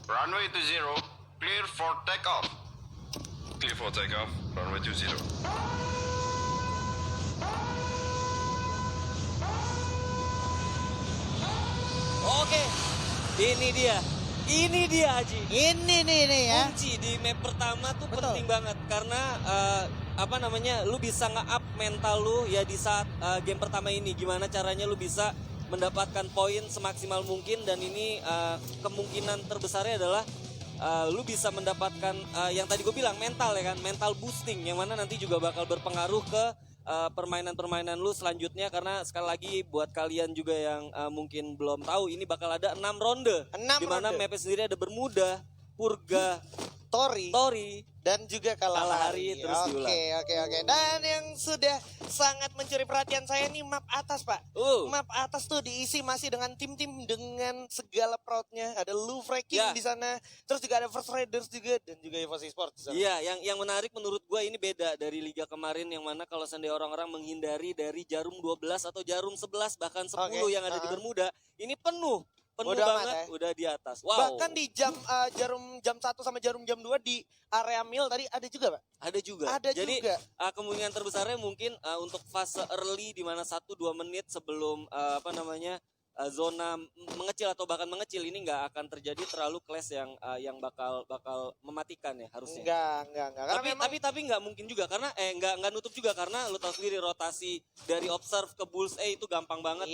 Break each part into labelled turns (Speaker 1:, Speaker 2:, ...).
Speaker 1: Runway 20, clear for takeoff.
Speaker 2: Clear for takeoff. Runway 20.
Speaker 3: Oke, ini dia. Ini dia Haji.
Speaker 4: Ini nih ya.
Speaker 3: Kunci di map pertama tuh
Speaker 4: Betul.
Speaker 3: penting banget karena lu bisa nge-up mental lu ya di saat game pertama ini. Gimana caranya lu bisa mendapatkan poin semaksimal mungkin dan ini kemungkinan terbesarnya adalah lu bisa mendapatkan yang tadi gue bilang mental ya kan, mental boosting yang mana nanti juga bakal berpengaruh ke permainan-permainan lu selanjutnya karena sekali lagi buat kalian juga yang mungkin belum tahu ini bakal ada 6 ronde.
Speaker 4: 6
Speaker 3: di mana
Speaker 4: ronde.
Speaker 3: mapnya sendiri ada Bermuda, Purga,
Speaker 4: Tori
Speaker 3: dan
Speaker 4: juga Kalahari.
Speaker 3: terus diulang.
Speaker 4: Oke. Dan yang sudah sangat mencuri perhatian saya nih map atas, Pak. Map atas tuh diisi masih dengan tim-tim dengan segala proudnya. Ada Louvre King
Speaker 3: Ya.
Speaker 4: di sana, terus juga ada First Raiders juga dan juga EVOS Esports di sana.
Speaker 3: Iya, yang menarik menurut gue ini beda dari liga kemarin yang mana kalau seandainya orang-orang menghindari dari jarum 12 atau jarum 11 bahkan 10
Speaker 4: Oke,
Speaker 3: yang ada di Bermuda, ini penuh
Speaker 4: Bodo amat
Speaker 3: banget
Speaker 4: ya.
Speaker 3: udah di atas. Wow.
Speaker 4: Bahkan di jarum jam 1 sama jarum jam 2 di area mil tadi ada juga, Pak.
Speaker 3: Ada juga.
Speaker 4: Ada
Speaker 3: Jadi
Speaker 4: juga.
Speaker 3: kemungkinan terbesarnya mungkin untuk fase early di mana 1-2 menit sebelum zona mengecil atau bahkan mengecil ini nggak akan terjadi terlalu clash yang bakal mematikan ya harusnya.
Speaker 4: Enggak. Karena
Speaker 3: Tapi nggak mungkin juga karena nggak nutup juga karena lu tahu sendiri rotasi dari observe ke bullseye itu gampang banget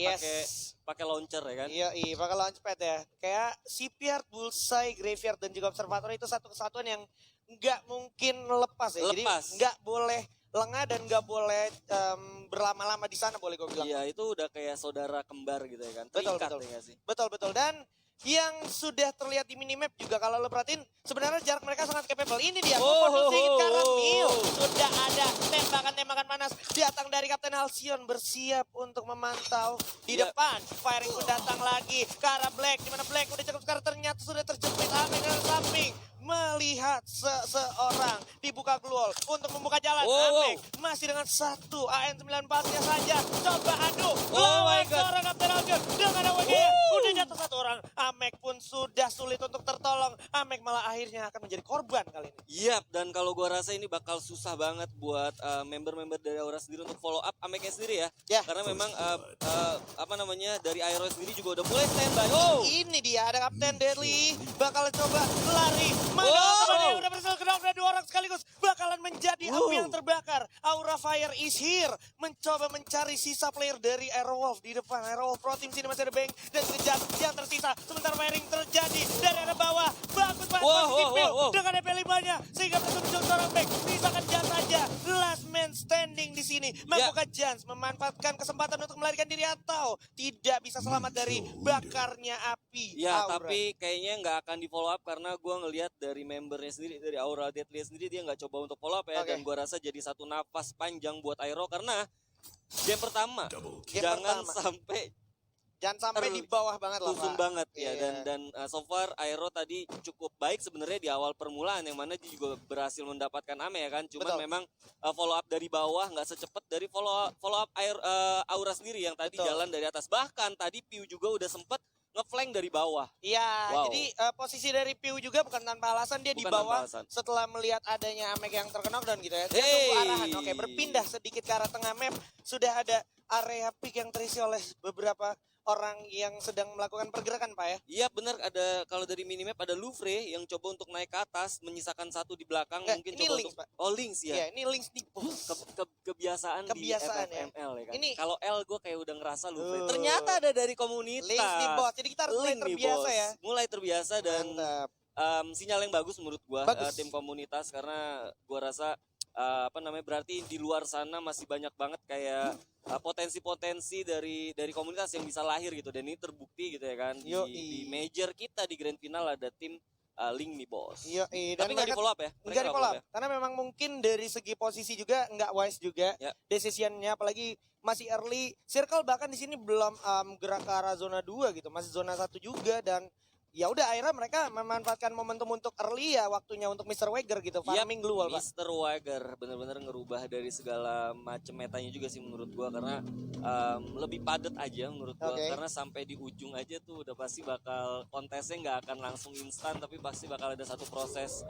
Speaker 3: pakai launcher ya kan.
Speaker 4: Iya, pakai launchpad ya. Kayak shipyard, bullseye, graveyard dan juga observatory itu satu kesatuan yang nggak mungkin lepas ya. Jadi nggak boleh lengah dan nggak boleh berlama-lama di sana boleh gue bilang.
Speaker 3: Iya, itu udah kayak saudara kembar gitu ya kan.
Speaker 4: Betul.
Speaker 3: Terikat ya nggak sih?
Speaker 4: Betul. Dan yang sudah terlihat di minimap juga kalau lo perhatiin sebenarnya jarak mereka sangat capable. Ini dia, karena Mio sudah ada tembakan-tembakan panas datang dari Kapten Halcyon bersiap untuk memantau di depan. Firing pun datang lagi ke arah Black, di mana Black udah cukup sekarang ternyata sudah terjepit Amek dari samping. Melihat seseorang dibuka gluol untuk membuka jalan. Amek masih dengan satu AN94-nya saja. Coba adu lawan seorang Kapten Halcyon dengan AWG. Udah jatuh satu orang. Amek pun sudah sulit untuk tertolong. Amek malah akhirnya akan menjadi korban kali ini.
Speaker 3: Yap, dan kalau gua rasa ini bakal susah banget buat member-member dari Aura sendiri untuk follow up Ameknya sendiri ya. Karena memang dari Aero sendiri juga udah mulai standby.
Speaker 4: Ini dia ada Kapten Deadly bakal coba lari. Dia udah berhasil knock dan 2 orang sekaligus bakalan menjadi api yang terbakar. Aura Fire is here mencoba mencari sisa player dari Aerowolf di depan. Aerowolf Pro Team sini masih ada Bang dan Kejat yang tersisa. Sementara firing terjadi dari arah bawah. Bagus banget dengan EP5-nya sehingga berhasil muncul seorang Bang. Bisa Kejat saja. Last man standing di sini. Maka Jans memanfaatkan kesempatan untuk melarikan diri atau tidak bisa selamat dari bakarnya api.
Speaker 3: Ya,
Speaker 4: Aura.
Speaker 3: tapi kayaknya nggak akan di follow up karena gue ngelihat dari membernya sendiri, dari Aura Deadly sendiri dia nggak coba untuk follow up ya. Dan gue rasa jadi satu nafas panjang buat Aero karena game pertama
Speaker 4: Jangan sampai di bawah banget lah,
Speaker 3: turun
Speaker 4: Pak.
Speaker 3: banget ya. Dan so far Aero tadi cukup baik sebenarnya di awal permulaan yang mana dia juga berhasil mendapatkan Ame ya kan. Cuman memang follow up dari bawah nggak secepat dari follow up Aura sendiri yang tadi jalan dari atas. Bahkan tadi Piu juga udah sempet ngeflank dari bawah.
Speaker 4: Iya, jadi posisi dari Piu juga bukan tanpa alasan dia di bawah setelah melihat adanya Amek yang terkena knockdown gitu ya. Dia tunggu arahan. Oke, berpindah sedikit ke arah tengah map. Sudah ada area pick yang terisi oleh beberapa orang yang sedang melakukan pergerakan, Pak ya.
Speaker 3: Iya benar, ada kalau dari minimap ada Louvre yang coba untuk naik ke atas menyisakan satu di belakang. Mungkin
Speaker 4: ini
Speaker 3: coba
Speaker 4: Lynx,
Speaker 3: untuk
Speaker 4: Pak.
Speaker 3: Lynx ya.
Speaker 4: Iya, ini Lynx di
Speaker 3: Kebiasaan di FFML ya kan.
Speaker 4: Ini
Speaker 3: kalau L gue kayak udah ngerasa Louvre. Ternyata ada dari komunitas.
Speaker 4: Lynx di bot. Jadi kita harus mulai terbiasa ya.
Speaker 3: Mulai terbiasa dan sinyal yang bagus menurut gue tim komunitas karena gue rasa berarti di luar sana masih banyak banget kayak potensi-potensi dari komunitas yang bisa lahir gitu dan ini terbukti gitu ya kan di major kita di grand final ada tim Link nih bos. Tapi nggak di follow up ya?
Speaker 4: Nggak di follow up karena memang mungkin dari segi posisi juga nggak wise juga decisionnya apalagi masih early circle bahkan di sini belum gerak ke arah zona 2 gitu masih zona 1 juga dan ya udah akhirnya mereka memanfaatkan momentum untuk early ya waktunya untuk Mr. Wager gitu farming global Pak.
Speaker 3: Mr. Wager bener-bener ngerubah dari segala macam metanya juga sih menurut gua karena lebih padat aja menurut gua
Speaker 4: Oke.
Speaker 3: karena sampai di ujung aja tuh udah pasti bakal kontesnya nggak akan langsung instan tapi pasti bakal ada satu proses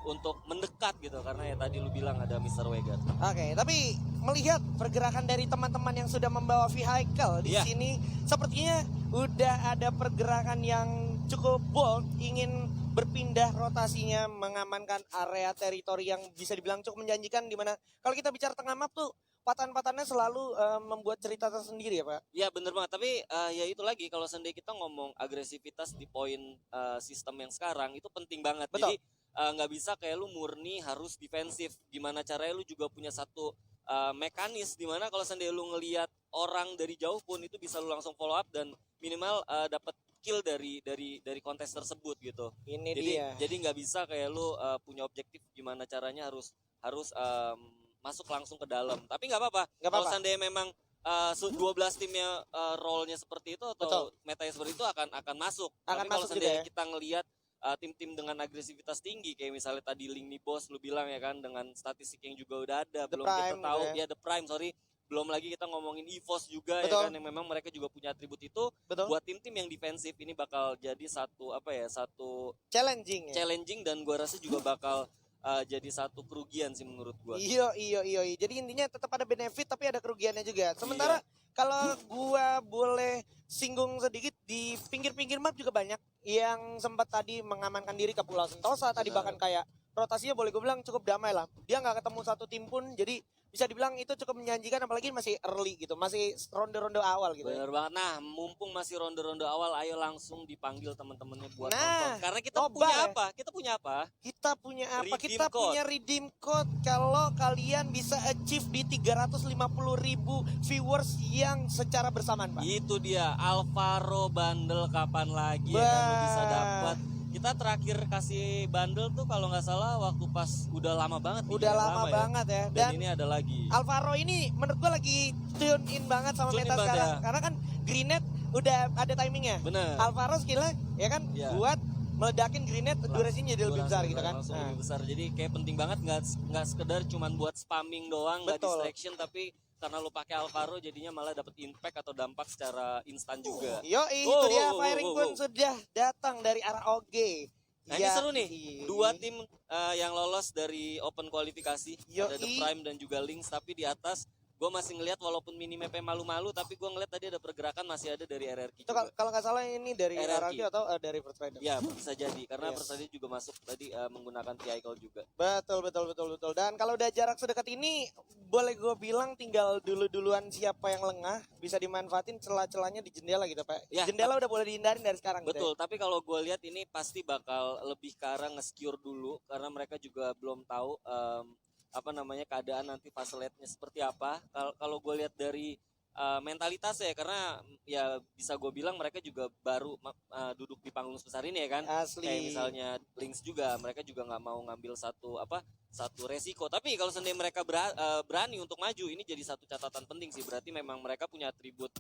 Speaker 3: untuk mendekat gitu karena ya tadi lu bilang ada Mr. Wager.
Speaker 4: Oke, tapi melihat pergerakan dari teman-teman yang sudah membawa vehicle di
Speaker 3: Iya.
Speaker 4: sini sepertinya udah ada pergerakan yang cukup bold ingin berpindah rotasinya mengamankan area teritori yang bisa dibilang cukup menjanjikan di mana kalau kita bicara tengah map tuh patahan-patahannya selalu membuat cerita tersendiri ya Pak.
Speaker 3: Ya bener banget, tapi ya itu lagi kalau seandainya kita ngomong agresivitas di poin sistem yang sekarang itu penting banget.
Speaker 4: Betul.
Speaker 3: Jadi nggak bisa kayak lu murni harus defensif. Gimana caranya lu juga punya satu mekanis dimana kalau seandainya lu ngelihat orang dari jauh pun itu bisa lu langsung follow up dan minimal dapat kill dari kontes tersebut gitu.
Speaker 4: Ini
Speaker 3: Jadi
Speaker 4: dia.
Speaker 3: jadi nggak bisa kayak lu punya objektif gimana caranya harus masuk langsung ke dalam. Tapi nggak apa-apa.
Speaker 4: Nggak
Speaker 3: Kalau
Speaker 4: apa-apa.
Speaker 3: seandainya memang 12 timnya role-nya seperti itu atau
Speaker 4: Betul.
Speaker 3: metanya seperti itu akan masuk.
Speaker 4: Akan
Speaker 3: Tapi kalau
Speaker 4: masuk juga
Speaker 3: seandainya
Speaker 4: ya.
Speaker 3: kita ngelihat tim-tim dengan agresivitas tinggi kayak misalnya tadi Link nih bos lu bilang ya kan dengan statistik yang juga udah ada
Speaker 4: The
Speaker 3: belum kita
Speaker 4: Prime
Speaker 3: tahu
Speaker 4: gitu ya.
Speaker 3: ya The Prime sorry belum lagi kita ngomongin EVOS juga
Speaker 4: Betul.
Speaker 3: ya kan yang memang mereka juga punya atribut itu
Speaker 4: Betul.
Speaker 3: buat tim-tim yang defensif ini bakal jadi satu satu
Speaker 4: Challenging ya.
Speaker 3: challenging dan gua rasa juga bakal jadi satu kerugian sih menurut gua.
Speaker 4: Iya. Jadi intinya tetap ada benefit tapi ada kerugiannya juga. Sementara kalau gua boleh singgung sedikit di pinggir-pinggir map juga banyak yang sempat tadi mengamankan diri ke Pulau Sentosa tadi
Speaker 3: Benar.
Speaker 4: bahkan kayak rotasinya boleh gue bilang cukup damai lah. Dia nggak ketemu satu tim pun jadi bisa dibilang itu cukup menjanjikan apalagi masih early gitu, masih ronde-ronde awal gitu. Ya.
Speaker 3: Bener banget. Nah, mumpung masih ronde-ronde awal, ayo langsung dipanggil teman-temannya buat
Speaker 4: Nah,
Speaker 3: nonton. Karena kita
Speaker 4: nobar
Speaker 3: punya
Speaker 4: ya.
Speaker 3: apa? Kita punya apa?
Speaker 4: Kita punya apa?
Speaker 3: Redeem
Speaker 4: Kita
Speaker 3: code.
Speaker 4: punya redeem code kalau kalian bisa achieve di 350.000 viewers yang secara bersamaan, Pak.
Speaker 3: Itu dia Alvaro bundle kapan lagi ya kan lu bisa
Speaker 4: Bah.
Speaker 3: dapat. Kita terakhir kasih bundle tuh kalau nggak salah waktu pas udah lama banget. nih,
Speaker 4: Udah
Speaker 3: ya,
Speaker 4: lama
Speaker 3: ya.
Speaker 4: banget ya.
Speaker 3: Dan
Speaker 4: Dan
Speaker 3: ini ada lagi.
Speaker 4: Alvaro ini menurut gua lagi tune in banget sama
Speaker 3: Tune in
Speaker 4: meta
Speaker 3: banget
Speaker 4: sekarang.
Speaker 3: ya.
Speaker 4: Karena kan Greenet udah ada timingnya.
Speaker 3: Bener.
Speaker 4: Alvaro skillnya ya kan
Speaker 3: Iya.
Speaker 4: buat meledakin Greenet durasinya jadi lebih besar gitu kan.
Speaker 3: Langsung
Speaker 4: Nah,
Speaker 3: lebih besar. Jadi kayak penting banget nggak sekedar cuman buat spamming doang, nggak
Speaker 4: Betul.
Speaker 3: distraction tapi karena lu pakai Alvaro jadinya malah dapet impact atau dampak secara instan juga.
Speaker 4: Yoi,
Speaker 3: Wow,
Speaker 4: itu dia
Speaker 3: wow, wow,
Speaker 4: firing
Speaker 3: wow,
Speaker 4: pun
Speaker 3: wow.
Speaker 4: sudah datang dari arah OG.
Speaker 3: Nah ini
Speaker 4: Ya,
Speaker 3: seru nih,
Speaker 4: iya.
Speaker 3: 2 tim yang lolos dari open kualifikasi, ada The
Speaker 4: Yoi.
Speaker 3: Prime dan juga Lynx, tapi di atas gue masih ngelihat walaupun minimapnya malu-malu, tapi gue ngeliat tadi ada pergerakan masih ada dari RRQ
Speaker 4: Itu
Speaker 3: juga.
Speaker 4: kalau nggak salah ini dari
Speaker 3: RRQ.
Speaker 4: RRQ atau dari First Rider.
Speaker 3: Ya bisa jadi, karena
Speaker 4: Yes.
Speaker 3: First Rider juga masuk tadi menggunakan vehicle juga.
Speaker 4: Betul. Dan kalau udah jarak sedekat ini, boleh gue bilang tinggal duluan siapa yang lengah bisa dimanfaatin celah-celahnya di jendela gitu Pak.
Speaker 3: Ya,
Speaker 4: Jendela udah boleh dihindarin dari sekarang. Gitu
Speaker 3: Betul, tapi kalau gue lihat ini pasti bakal lebih ke arah nge-secure dulu, karena mereka juga belum tahu keadaan nanti fase late-nya seperti apa. Kalau gue lihat dari mentalitasnya ya, karena ya bisa gue bilang mereka juga baru duduk di panggung sebesar ini ya kan.
Speaker 4: Asli.
Speaker 3: Kayak misalnya Lynx juga, mereka juga nggak mau ngambil satu resiko. Tapi kalau seandainya mereka berani untuk maju, ini jadi satu catatan penting sih. Berarti memang mereka punya atribut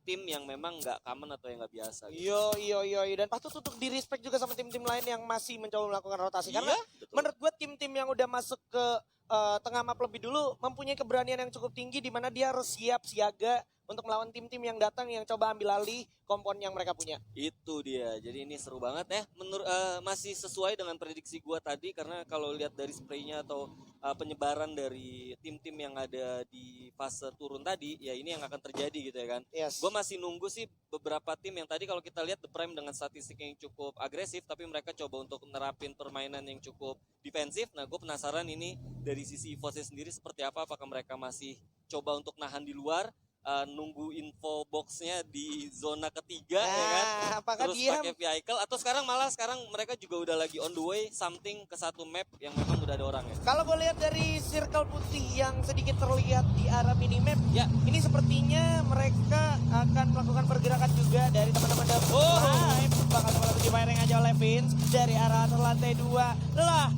Speaker 3: tim yang memang nggak common atau yang nggak biasa. Gitu.
Speaker 4: Yo. Dan patut untuk di respect juga sama tim-tim lain yang masih mencoba melakukan rotasi. Karena
Speaker 3: Iya, betul.
Speaker 4: menurut gue tim-tim yang udah masuk ke tengah map lebih dulu mempunyai keberanian yang cukup tinggi di mana dia harus siap siaga untuk melawan tim-tim yang datang yang coba ambil alih kompon yang mereka punya.
Speaker 3: Itu dia. Jadi ini seru banget ya. Masih sesuai dengan prediksi gua tadi karena kalau lihat dari spraynya atau penyebaran dari tim-tim yang ada di fase turun tadi, ya ini yang akan terjadi gitu ya kan.
Speaker 4: Yes.
Speaker 3: Gue masih nunggu sih beberapa tim yang tadi kalau kita lihat The Prime dengan statistik yang cukup agresif tapi mereka coba untuk nerapin permainan yang cukup defensif. Nah, gue penasaran ini dari sisi EVOS sendiri seperti apa, apakah mereka masih coba untuk nahan di luar, nunggu info boxnya di zona ketiga ya kan.
Speaker 4: Apakah
Speaker 3: Terus
Speaker 4: dia
Speaker 3: pakai vehicle atau sekarang mereka juga udah lagi on the way something ke satu map yang memang udah ada orang ya.
Speaker 4: kalau gue lihat dari circle putih yang sedikit terlihat di arah minimap,
Speaker 3: Ya.
Speaker 4: ini sepertinya mereka akan melakukan pergerakan juga dari teman-teman dari
Speaker 3: Oh.
Speaker 4: Prime bakal melakukan di firing aja oleh Vince dari arah atas lantai 2. Lah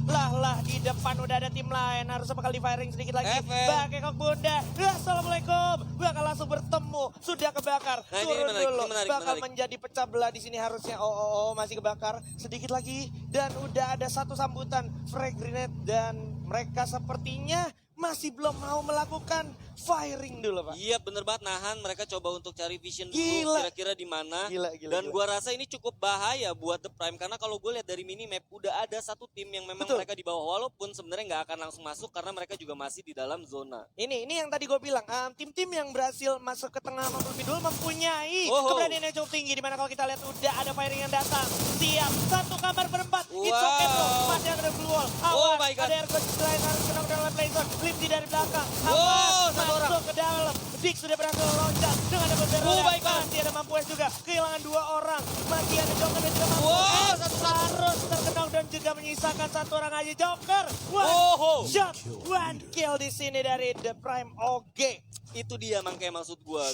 Speaker 4: di depan udah ada tim lain, harus bakal di firing sedikit lagi.
Speaker 3: FN.
Speaker 4: Bakekok Bunda. Assalamualaikum. Bakal langsung bertemu, sudah kebakar.
Speaker 3: Nah, ini
Speaker 4: Turun
Speaker 3: menarik,
Speaker 4: dulu.
Speaker 3: ini menarik,
Speaker 4: Bakal
Speaker 3: menarik.
Speaker 4: menjadi pecah belah di sini harusnya. Oh, masih kebakar sedikit lagi dan udah ada satu sambutan frag grenade dan mereka sepertinya masih belum mau melakukan firing dulu, Pak.
Speaker 3: Iya bener banget, nahan, mereka coba untuk cari vision dulu
Speaker 4: Gila.
Speaker 3: kira-kira di mana.
Speaker 4: Gila.
Speaker 3: Dan gua rasa ini cukup bahaya buat The Prime karena kalau gue lihat dari minimap udah ada satu tim yang memang
Speaker 4: Betul.
Speaker 3: mereka di bawah walaupun sebenarnya nggak akan langsung masuk karena mereka juga masih di dalam zona.
Speaker 4: Ini yang tadi gue bilang, tim-tim yang berhasil masuk ke tengah maupun lebih dulu mempunyai
Speaker 3: Oh.
Speaker 4: keberanian yang cukup tinggi. Dimana kalau kita lihat udah ada firing yang datang. Siap, satu kamar berempat. It's
Speaker 3: Wow.
Speaker 4: okay bro, masih ada blue wall.
Speaker 3: Oh
Speaker 4: Awas,
Speaker 3: my God.
Speaker 4: ada Ergo selain harus kena dalam playzone. Limsy dari belakang.
Speaker 3: Wow,
Speaker 4: Awas,
Speaker 3: satu orang.
Speaker 4: masuk ke dalam. Dick sudah berhasil loncat dengan double barrel.
Speaker 3: Oh my God.
Speaker 4: Masih ada Mampues juga, kehilangan 2 orang. Masih ada Joker dan juga Mampues.
Speaker 3: Wow, satu-satu.
Speaker 4: Harus terkenal dan juga menyisakan 1 orang aja Joker.
Speaker 3: Oh.
Speaker 4: Shot, 1 kill di sini dari The Prime OG.
Speaker 3: Itu dia makanya maksud gua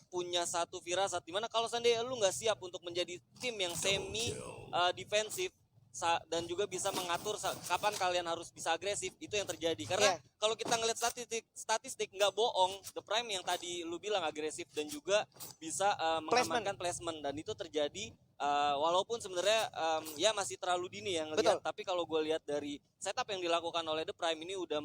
Speaker 3: punya satu firasat dimana kalau seandainya lu nggak siap untuk menjadi tim yang semi defensif dan juga bisa mengatur kapan kalian harus bisa agresif, itu yang terjadi karena
Speaker 4: Iya.
Speaker 3: kalau kita ngeliat statistik nggak bohong, The Prime yang tadi lu bilang agresif dan juga bisa mengamankan placement dan itu terjadi walaupun sebenarnya ya masih terlalu dini yang ngeliat,
Speaker 4: Betul.
Speaker 3: tapi kalau gue lihat dari setup yang dilakukan oleh The Prime ini udah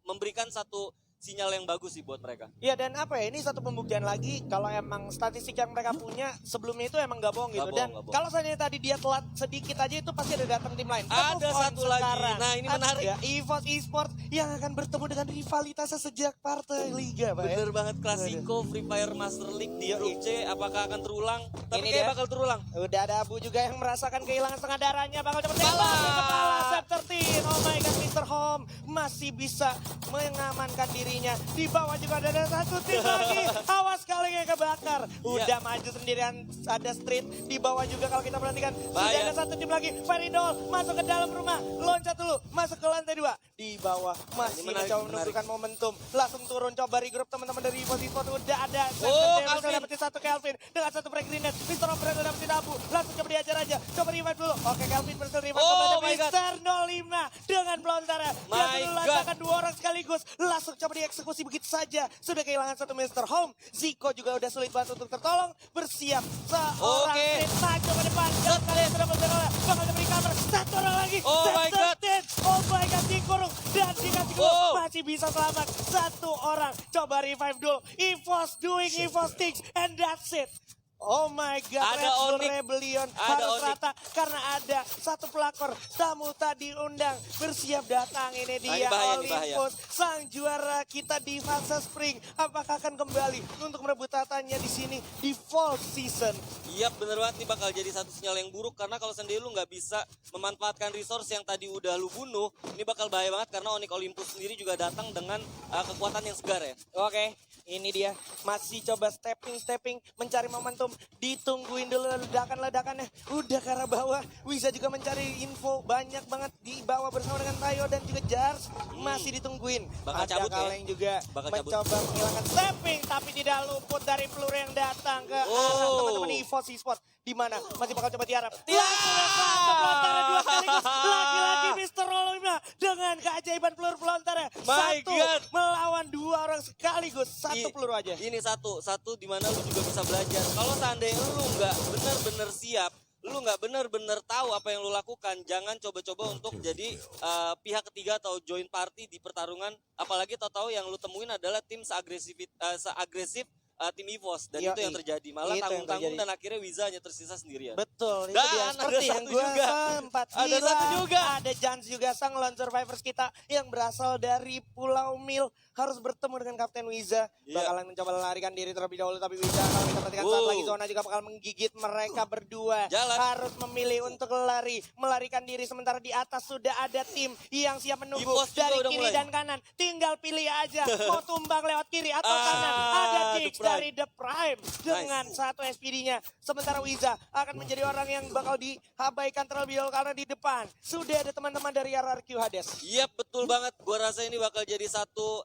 Speaker 3: memberikan satu sinyal yang bagus sih buat mereka.
Speaker 4: Ya dan apa ya, ini satu pembuktian lagi kalau emang statistik yang mereka punya sebelumnya itu emang gak bohong gitu.
Speaker 3: Nggak bohong,
Speaker 4: Dan
Speaker 3: nggak bohong.
Speaker 4: kalau seandainya tadi dia telat sedikit aja itu pasti ada datang tim lain. Kita
Speaker 3: Ada
Speaker 4: move on
Speaker 3: satu lagi.
Speaker 4: sekarang.
Speaker 3: Nah, ini menarik.
Speaker 4: Ada EVOS Esports yang akan bertemu dengan rivalitasnya sejak partai Liga, Pak.
Speaker 3: Bener banget, Klasiko, Free Fire Master League di grup C, apakah akan terulang? Tapi
Speaker 4: Ini
Speaker 3: kayak
Speaker 4: dia.
Speaker 3: bakal terulang.
Speaker 4: Udah ada Abu juga yang merasakan kehilangan setengah darahnya. Bakal coba tembak ke kepala Set 13. Oh my god, Mr. Home masih bisa mengamankan dirinya. Di bawah juga ada satu tim lagi. Awas kali yang kebakar. Udah maju sendirian, ada Street. Di bawah juga kalau kita perhatikan. Sudah
Speaker 3: Bahaya.
Speaker 4: ada satu tim lagi. Faridol masuk ke dalam rumah. Loncat dulu, masuk ke lantai 2. Di bawah masih
Speaker 3: menarik,
Speaker 4: mencoba
Speaker 3: menarik.
Speaker 4: menunjukkan momentum. Langsung turun coba regroup teman-teman dari EVOS Esports. Udah ada.
Speaker 3: Calvin.
Speaker 4: Dapetin satu Calvin dengan satu frag grenade. Mr. Om berhasil dapetin Abu. Langsung coba diajar aja. Coba revive dulu. Oke, Calvin berhasil revive
Speaker 3: Oh
Speaker 4: kepada
Speaker 3: my God.
Speaker 4: Mr. 05 dengan pelontarnya. Dia
Speaker 3: My
Speaker 4: dulu
Speaker 3: God.
Speaker 4: lancarkan 2 orang sekaligus. Langsung coba dieksekusi begitu saja. Sudah kehilangan satu Mr. Home. Zico juga udah sulit banget untuk tertolong. Bersiap seorang
Speaker 3: Oke.
Speaker 4: Street maju ke depan. Dan kalian sudah bergerak. Bakal diberi cover. Satu orang lagi.
Speaker 3: Oh my God.
Speaker 4: Oh my God, dikurung dan dikasih gol.
Speaker 3: Oh.
Speaker 4: Masih bisa selamat. Satu orang. Coba revive dulu. EVOS doing EVOS things and that's it. Oh my god,
Speaker 3: Ada
Speaker 4: Red Bull
Speaker 3: Onyx.
Speaker 4: Rebellion
Speaker 3: Ada
Speaker 4: harus
Speaker 3: Onyx.
Speaker 4: rata karena ada satu pelakor tamu tadi undang bersiap datang. Ini dia
Speaker 3: Nah, ini bahaya,
Speaker 4: Olympus, sang juara kita di fase spring. Apakah akan kembali untuk merebut tatanya di sini di fall season?
Speaker 3: Iya bener banget, nih bakal jadi satu sinyal yang buruk karena kalau sendiri lu nggak bisa memanfaatkan resource yang tadi udah lu bunuh, ini bakal bahaya banget karena Onyx Olympus sendiri juga datang dengan kekuatan yang segar ya.
Speaker 4: Oke, ini dia masih coba stepping mencari momentum, ditungguin dulu ledakannya. Udah ke arah bawah, Wiza juga mencari info banyak banget di bawah bersama dengan Tayo dan juga Jars masih ditungguin.
Speaker 3: Bakal
Speaker 4: Ada
Speaker 3: cabut ya?
Speaker 4: Kaleng juga
Speaker 3: Bakal cabut.
Speaker 4: mencoba menghilangkan stepping tapi tidak luput dari peluru yang datang ke arah
Speaker 3: Oh.
Speaker 4: teman-teman EVOS Esports. Di mana masih bakal coba tiarap.
Speaker 3: Tiarap!
Speaker 4: Satu pelontarnya 2 sekaligus. Lagi-lagi Mr. Rolima dengan keajaiban peluru pelontarnya.
Speaker 3: My
Speaker 4: Satu
Speaker 3: God.
Speaker 4: melawan 2 orang sekaligus. Satu
Speaker 3: I-
Speaker 4: peluru aja.
Speaker 3: Ini satu di mana lu juga bisa belajar. Kalau seandainya lu nggak bener-bener siap, lu nggak bener-bener tahu apa yang lu lakukan, jangan coba-coba untuk jadi pihak ketiga atau join party di pertarungan. Apalagi tahu-tahu yang lu temuin adalah tim seagresif tim EVOS dan
Speaker 4: Yoi.
Speaker 3: itu yang terjadi. Malah
Speaker 4: Itu yang
Speaker 3: tanggung-tanggung
Speaker 4: terjadi.
Speaker 3: dan akhirnya Wiza hanya tersisa sendirian.
Speaker 4: Betul, itu
Speaker 3: Dan
Speaker 4: dia.
Speaker 3: ada
Speaker 4: Seperti yang
Speaker 3: satu
Speaker 4: gue
Speaker 3: juga.
Speaker 4: sempat
Speaker 3: Ada
Speaker 4: bilang.
Speaker 3: satu juga.
Speaker 4: Ada Jans juga, sang lone survivors kita yang berasal dari Pulau Mil. Harus bertemu dengan Kapten Wiza.
Speaker 3: Iya.
Speaker 4: Bakalan mencoba melarikan diri terlebih dahulu. Tapi Wiza kalau kita perhatikan saat
Speaker 3: Wow.
Speaker 4: lagi zona juga bakal menggigit mereka berdua.
Speaker 3: Jalan.
Speaker 4: Harus memilih untuk lari. Melarikan diri sementara di atas sudah ada tim yang siap menunggu.
Speaker 3: EVOS juga
Speaker 4: Dari
Speaker 3: udah
Speaker 4: kiri
Speaker 3: mulai.
Speaker 4: dan kanan. Tinggal pilih aja. Mau tumbang lewat kiri atau kanan. Ada
Speaker 3: The
Speaker 4: Dix
Speaker 3: Prime.
Speaker 4: dari The Prime. Dengan satu SPD-nya. Sementara Wiza akan menjadi orang yang bakal diabaikan terlebih dahulu karena di depan sudah ada teman-teman dari RRQ Hades.
Speaker 3: Iya betul banget. Gua rasa ini bakal jadi satu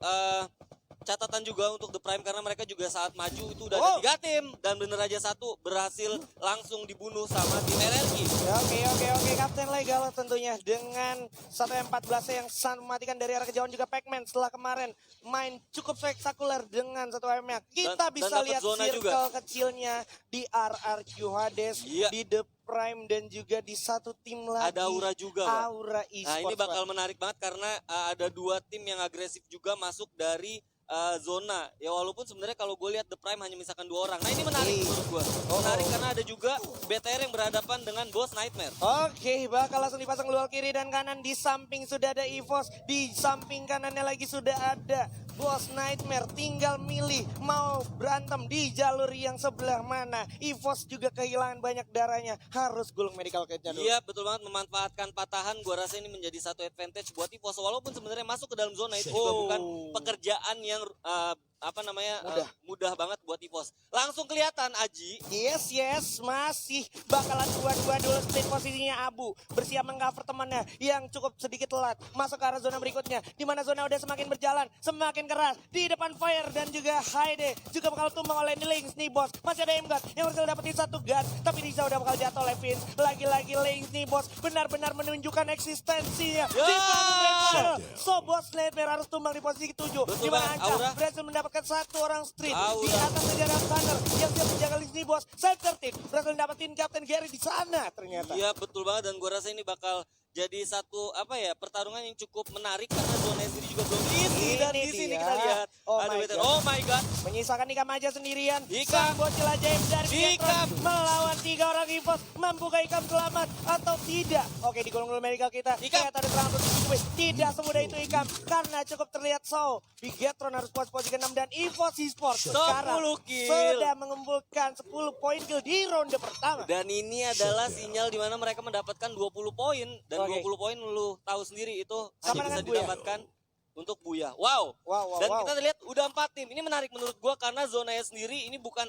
Speaker 3: catatan juga untuk The Prime karena mereka juga saat maju itu udah ada 3 tim dan bener aja satu berhasil langsung dibunuh sama tim RRQ.
Speaker 4: Oke, Kapten Legal tentunya dengan 1M14 yang sangat mematikan dari arah kejauhan juga Pac-Man setelah kemarin main cukup spektakuler dengan 1M-nya. Kita
Speaker 3: Dan
Speaker 4: bisa
Speaker 3: dapat
Speaker 4: lihat
Speaker 3: zona
Speaker 4: circle
Speaker 3: juga.
Speaker 4: kecilnya di RRQ Hades,
Speaker 3: Iya.
Speaker 4: di The Prime dan juga di satu tim lagi.
Speaker 3: Ada Aura juga, Pak.
Speaker 4: Aura
Speaker 3: Nah
Speaker 4: Esports.
Speaker 3: ini bakal
Speaker 4: Pak.
Speaker 3: menarik banget karena ada 2 tim yang agresif juga masuk dari zona. Ya walaupun sebenarnya kalau gue lihat The Prime hanya misalkan 2 orang. Nah ini menarik menurut gue. Menarik karena ada juga BTR yang berhadapan dengan Boss Nightmare.
Speaker 4: Oke, bakal langsung dipasang luar kiri dan kanan. Di samping sudah ada EVOS, di samping kanannya lagi sudah ada Boss Nightmare. Tinggal milih mau berantem di jalur yang sebelah mana. EVOS juga kehilangan banyak darahnya, harus gulung medical kit-nya dulu.
Speaker 3: Iya betul banget, memanfaatkan patahan. Gue rasa ini menjadi satu advantage buat EVOS. Walaupun sebenarnya masuk ke dalam zona itu juga bukan pekerjaan yang mudah banget buat EVOS. Langsung kelihatan Aji.
Speaker 4: Yes, masih bakalan dua-dua dulu split posisinya Abu. Bersiap mengcover temannya yang cukup sedikit telat. Masuk ke arah zona berikutnya. Di mana zona udah semakin berjalan, semakin keras. Di depan Fire dan juga Haide. Juga bakal tumbang oleh Lynx nih bos. Masih ada M-God yang berhasil dapetin 1 gun. Tapi Riza udah bakal jatuh oleh Vince. Lagi-lagi Lynx nih bos. Benar-benar menunjukkan eksistensinya. Di panggung Grand Final. So Boss Nightmare harus tumbang di posisi ke-7.
Speaker 3: Betul
Speaker 4: Di mana
Speaker 3: banget,
Speaker 4: Anca
Speaker 3: Aura.
Speaker 4: berhasil mendapatkan 1 orang street.
Speaker 3: Aura.
Speaker 4: Di atas sejarah Thunder yang siap menjaga Lynx nih bos. Center team berhasil dapetin Captain Gary di sana ternyata.
Speaker 3: Iya betul banget dan gue rasa ini bakal jadi satu pertarungan yang cukup menarik karena zona sendiri juga belum isi dan
Speaker 4: Ini
Speaker 3: di sini
Speaker 4: dia.
Speaker 3: kita lihat
Speaker 4: Oh
Speaker 3: ada
Speaker 4: my
Speaker 3: BTR.
Speaker 4: God.
Speaker 3: Oh my god.
Speaker 4: Menyisakan Ikam aja sendirian.
Speaker 3: Ikam.
Speaker 4: Sang bocil ajaib dari
Speaker 3: Ikam.
Speaker 4: Pietron melawan 3 orang EVOS. Mampukah Ikam selamat atau tidak? Oke, digulung dulu medical kita.
Speaker 3: Ikam.
Speaker 4: Ternyata ada serangan bertubi. Tidak semudah itu Ikam. Karena cukup terlihat so. Bigetron harus posisi ke-6 dan EVOS Esports
Speaker 3: 10
Speaker 4: sekarang
Speaker 3: kill.
Speaker 4: sudah mengumpulkan 10 poin kill di ronde pertama.
Speaker 3: Dan ini adalah sinyal di mana mereka mendapatkan 20 poin dan
Speaker 4: Oke.
Speaker 3: 20 poin lu tahu sendiri itu
Speaker 4: Sama
Speaker 3: hanya bisa
Speaker 4: dengan Buya.
Speaker 3: didapatkan untuk Buya. Wow. Dan kita lihat udah 4 tim. Ini menarik menurut gua karena zonanya sendiri ini bukan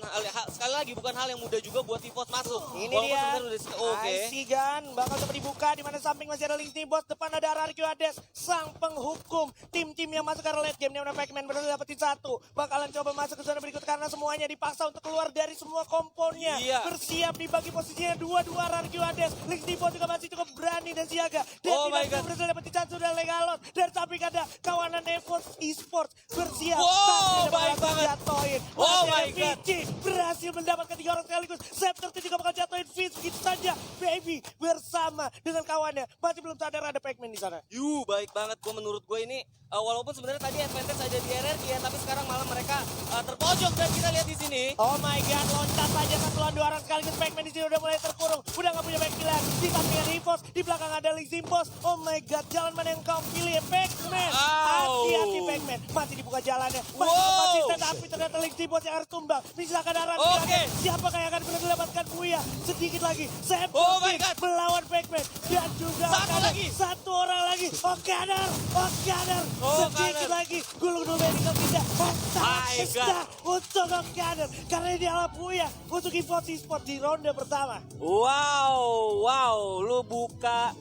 Speaker 3: sekali lagi bukan hal yang mudah juga buat EVOS masuk.
Speaker 4: Ini
Speaker 3: Walaupun
Speaker 4: dia.
Speaker 3: sebenarnya udah
Speaker 4: IC Gun bakal coba dibuka di mana samping masih ada Lynx nih bos. Depan ada RRQ Hades, sang penghukum tim-tim yang masuk ke arah late game. Di mana Pac-Man berhasil dapetin 1. Bakalan coba masuk ke zona berikut karena semuanya dipaksa untuk keluar dari semua komponnya.
Speaker 3: Iya.
Speaker 4: Bersiap dibagi posisinya 2-2 RRQ Hades. Lynx nih bos juga masih cukup berani dan siaga. Dan
Speaker 3: Oh my God.
Speaker 4: berhasil dapetin 1 dan Legalot. Dan samping ada kawanan EVOS Esports bersiap.
Speaker 3: Wow,
Speaker 4: Tapi
Speaker 3: baik
Speaker 4: bakal
Speaker 3: banget.
Speaker 4: jatuhin.
Speaker 3: Oh
Speaker 4: Masih
Speaker 3: my
Speaker 4: ada
Speaker 3: God.
Speaker 4: Vici berhasil mendapatkan 3 orang sekaligus. Scepter itu juga bakal jatuhin Vince begitu saja. Baby bersama dengan kawannya. Masih belum sadar ada Pac-Man di sana.
Speaker 3: Baik banget menurut gue ini walaupun sebenarnya tadi advantage ada di RRQ ya, tapi sekarang malah mereka terpojok dan kita lihat di sini.
Speaker 4: Oh my god, loncat saja 1 lawan 2 orang sekaligus. Pac-Man di sini udah mulai terkurung. Udah gak punya back killer. Di samping ada EVOS, di belakang ada Lynx Impos. Oh my god, jalan mana yang kau pilih ya Pac-Man?
Speaker 3: Au.
Speaker 4: Hati-hati Pac-Man. Masih dibuka jalannya. Masih
Speaker 3: Wow.
Speaker 4: konsisten tapi ternyata Lynx Impos yang harus tumbang. Misalkan arah
Speaker 3: Oke.
Speaker 4: siapakah yang akan mendapatkan Buya? Sedikit lagi. Sam
Speaker 3: Oh my God.
Speaker 4: melawan Pac-Man. Dan juga
Speaker 3: Satu
Speaker 4: ada
Speaker 3: lagi.
Speaker 4: 1 orang lagi. O'Connor.
Speaker 3: Oh,
Speaker 4: Sedikit
Speaker 3: O'Connor.
Speaker 4: lagi. Gulung dulu medical kita.
Speaker 3: My God.
Speaker 4: Untuk O'Connor. Karena ini adalah Buya. Untuk EVOS Esports di ronde pertama.
Speaker 3: Wow, lu buka